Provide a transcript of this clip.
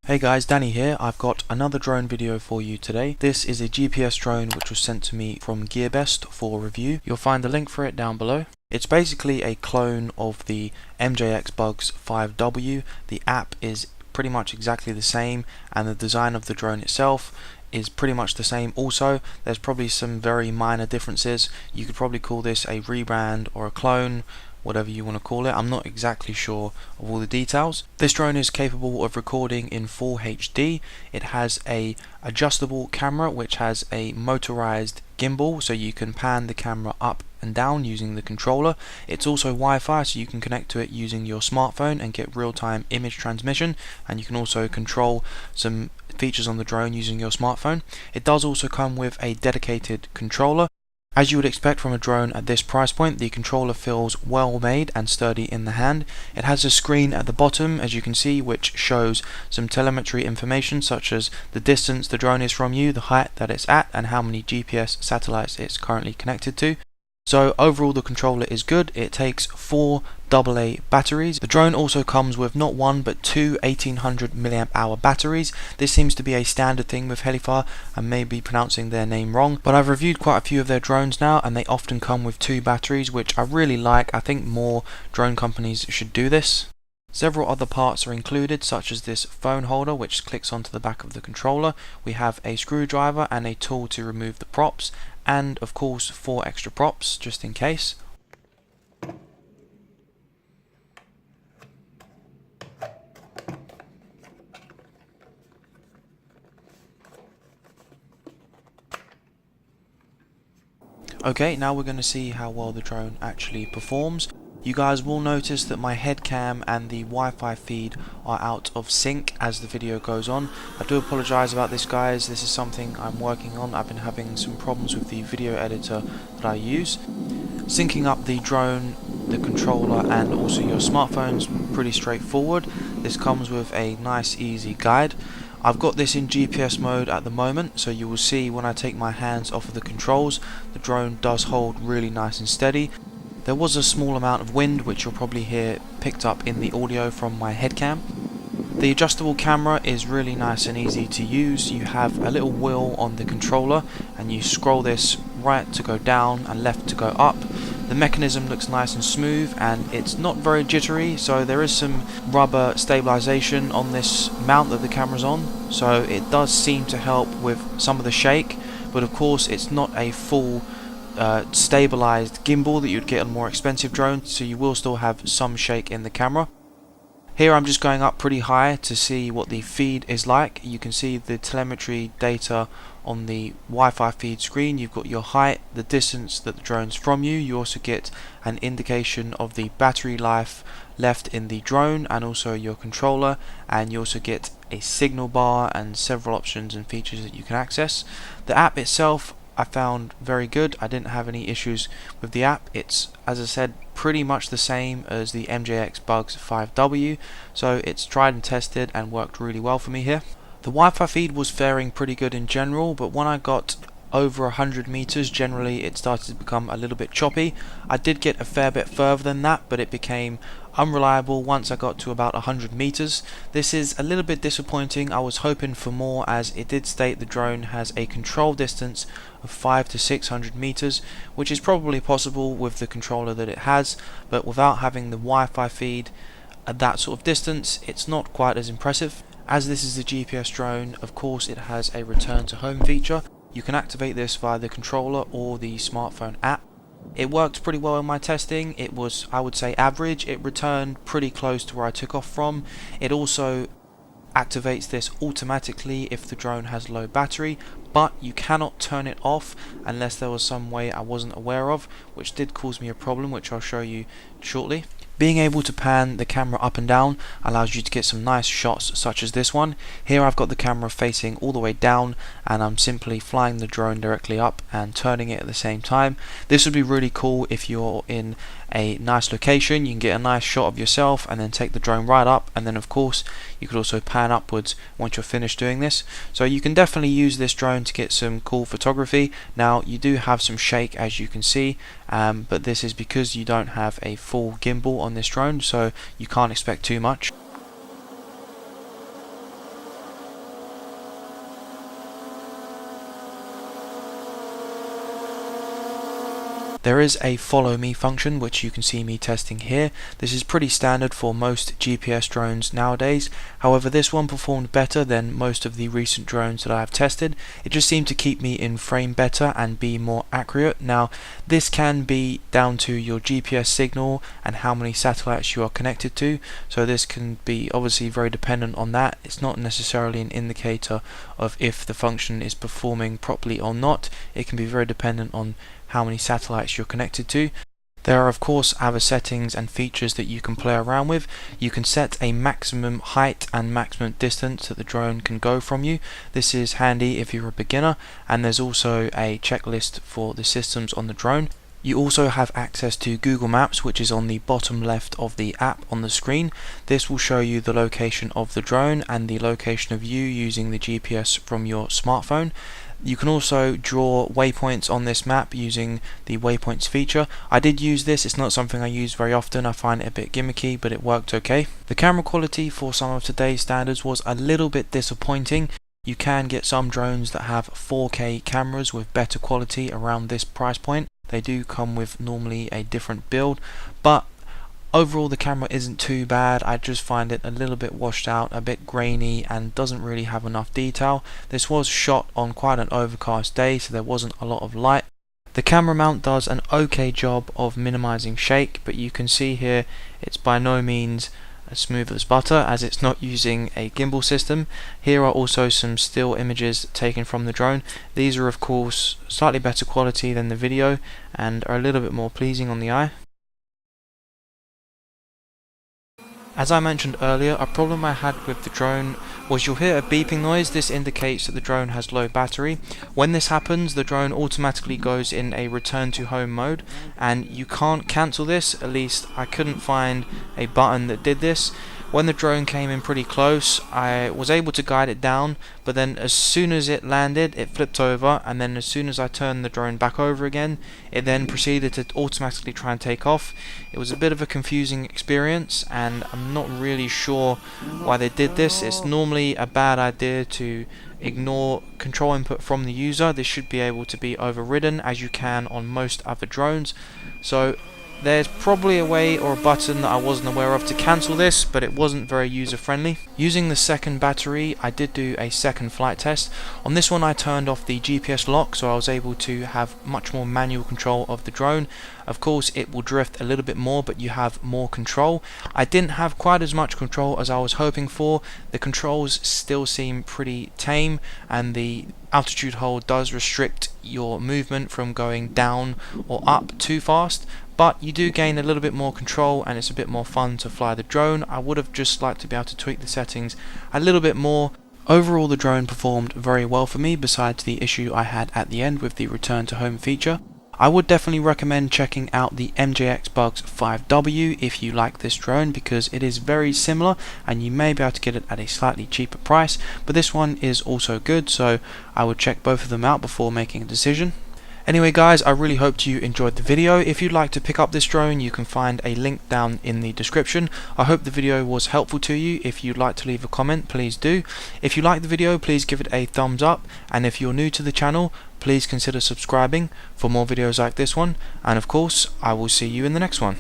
Hey guys, Danny here. I've got another drone video for you today. This is a GPS drone which was sent to me from GearBest for review. You'll find the link for it down below. It's basically a clone of the MJX Bugs 5W. The app is pretty much exactly the same and the design of the drone itself is pretty much the same also. There's probably some very minor differences. You could probably call this a rebrand or a clone, whatever you want to call it. I'm not exactly sure of all the details. This drone is capable of recording in full HD. It has a adjustable camera which has a motorized gimbal, so you can pan the camera up and down using the controller. It's also Wi-Fi, so you can connect to it using your smartphone and get real-time image transmission, and you can also control some features on the drone using your smartphone. It does also come with a dedicated controller. As you would expect from a drone at this price point, the controller feels well made and sturdy in the hand. It has a screen at the bottom, as you can see, which shows some telemetry information such as the distance the drone is from you, the height that it's at, and how many GPS satellites it's currently connected to. So overall the controller is good. It takes 4 AA batteries. The drone also comes with not one but two 1800 mAh batteries. This seems to be a standard thing with Helifa. I may be pronouncing their name wrong, but I've reviewed quite a few of their drones now and they often come with 2 batteries, which I really like. I think more drone companies should do this. Several other parts are included, such as this phone holder which clicks onto the back of the controller. We have a screwdriver and a tool to remove the props, and of course 4 extra props just in case. Okay, now we're going to see how well the drone actually performs. You guys will notice that my head cam and the Wi-Fi feed are out of sync as the video goes on. I do apologise about this, guys. This is something I'm working on. I've been having some problems with the video editor that I use. Syncing up the drone, the controller and also your smartphone's pretty straightforward. This comes with a nice easy guide. I've got this in GPS mode at the moment, so you will see when I take my hands off of the controls, the drone does hold really nice and steady. There was a small amount of wind which you'll probably hear picked up in the audio from my head cam. The adjustable camera is really nice and easy to use. You have a little wheel on the controller and you scroll this right to go down and left to go up. The mechanism looks nice and smooth and it's not very jittery, so there is some rubber stabilization on this mount that the camera's on, so it does seem to help with some of the shake, but of course it's not a full stabilized gimbal that you'd get on more expensive drones, so you will still have some shake in the camera. Here I'm just going up pretty high to see what the feed is like. You can see the telemetry data on the Wi-Fi feed screen. You've got your height, the distance that the drone's from you. You also get an indication of the battery life left in the drone and also your controller, and you also get a signal bar and several options and features that you can access. The app itself I found very good. I didn't have any issues with the app. It's, as I said, pretty much the same as the MJX Bugs 5W, so it's tried and tested and worked really well for me here. The Wi-Fi feed was faring pretty good in general, but when I got over 100 meters, generally it started to become a little bit choppy. I did get a fair bit further than that, but it became unreliable once I got to about 100 meters. This is a little bit disappointing. I was hoping for more, as it did state the drone has a control distance of 500 to 600 meters, which is probably possible with the controller that it has, but without having the Wi-Fi feed at that sort of distance, it's not quite as impressive. As this is a GPS drone, of course it has a return to home feature. You can activate this via the controller or the smartphone app. It worked pretty well in my testing. It was, I would say, average. It returned pretty close to where I took off from. It also activates this automatically if the drone has low battery, but you cannot turn it off unless there was some way I wasn't aware of, which did cause me a problem, which I'll show you shortly. Being able to pan the camera up and down allows you to get some nice shots such as this one. Here I've got the camera facing all the way down and I'm simply flying the drone directly up and turning it at the same time. This would be really cool if you're in a nice location. You can get a nice shot of yourself and then take the drone right up, and then of course you could also pan upwards once you're finished doing this. So you can definitely use this drone to get some cool photography. Now you do have some shake, as you can see, but this is because you don't have a full gimbal on this drone, so you can't expect too much. There is a follow me function which you can see me testing here. This is pretty standard for most GPS drones nowadays. However, this one performed better than most of the recent drones that I have tested. It just seemed to keep me in frame better and be more accurate. Now, this can be down to your GPS signal and how many satellites you are connected to. So this can be obviously very dependent on that. It's not necessarily an indicator of if the function is performing properly or not. It can be very dependent on how many satellites you're connected to. There are of course other settings and features that you can play around with. You can set a maximum height and maximum distance that the drone can go from you. This is handy if you're a beginner, and there's also a checklist for the systems on the drone. You also have access to Google Maps, which is on the bottom left of the app on the screen. This will show you the location of the drone and the location of you using the GPS from your smartphone. You can also draw waypoints on this map using the waypoints feature. I did use this, it's not something I use very often, I find it a bit gimmicky, but it worked okay. The camera quality for some of today's standards was a little bit disappointing. You can get some drones that have 4K cameras with better quality around this price point. They do come with normally a different build, but overall the camera isn't too bad. I just find it a little bit washed out, a bit grainy, and doesn't really have enough detail. This was shot on quite an overcast day, so there wasn't a lot of light. The camera mount does an okay job of minimizing shake, but you can see here it's by no means as smooth as butter, as it's not using a gimbal system. Here are also some still images taken from the drone. These are of course slightly better quality than the video and are a little bit more pleasing on the eye. As I mentioned earlier, a problem I had with the drone was you'll hear a beeping noise. This indicates that the drone has low battery. When this happens, the drone automatically goes in a return to home mode, and you can't cancel this. At least I couldn't find a button that did this. When the drone came in pretty close, I was able to guide it down, but then as soon as it landed, it flipped over, and then as soon as I turned the drone back over again, it then proceeded to automatically try and take off. It was a bit of a confusing experience, and I'm not really sure why they did this. It's normally a bad idea to ignore control input from the user. This should be able to be overridden, as you can on most other drones. So there's probably a way or a button that I wasn't aware of to cancel this, but it wasn't very user friendly. Using the second battery, I did do a second flight test. On this one I turned off the GPS lock, so I was able to have much more manual control of the drone. Of course it will drift a little bit more, but you have more control. I didn't have quite as much control as I was hoping for. The controls still seem pretty tame, and the altitude hold does restrict your movement from going down or up too fast. But you do gain a little bit more control, and it's a bit more fun to fly the drone. I would have just liked to be able to tweak the settings a little bit more. Overall the drone performed very well for me, besides the issue I had at the end with the return to home feature. I would definitely recommend checking out the MJX Bugs 5W if you like this drone, because it is very similar and you may be able to get it at a slightly cheaper price, but this one is also good, so I would check both of them out before making a decision. Anyway guys, I really hoped you enjoyed the video. If you'd like to pick up this drone, you can find a link down in the description. I hope the video was helpful to you. If you'd like to leave a comment, please do. If you like the video, please give it a thumbs up, and if you're new to the channel, please consider subscribing for more videos like this one, and of course I will see you in the next one.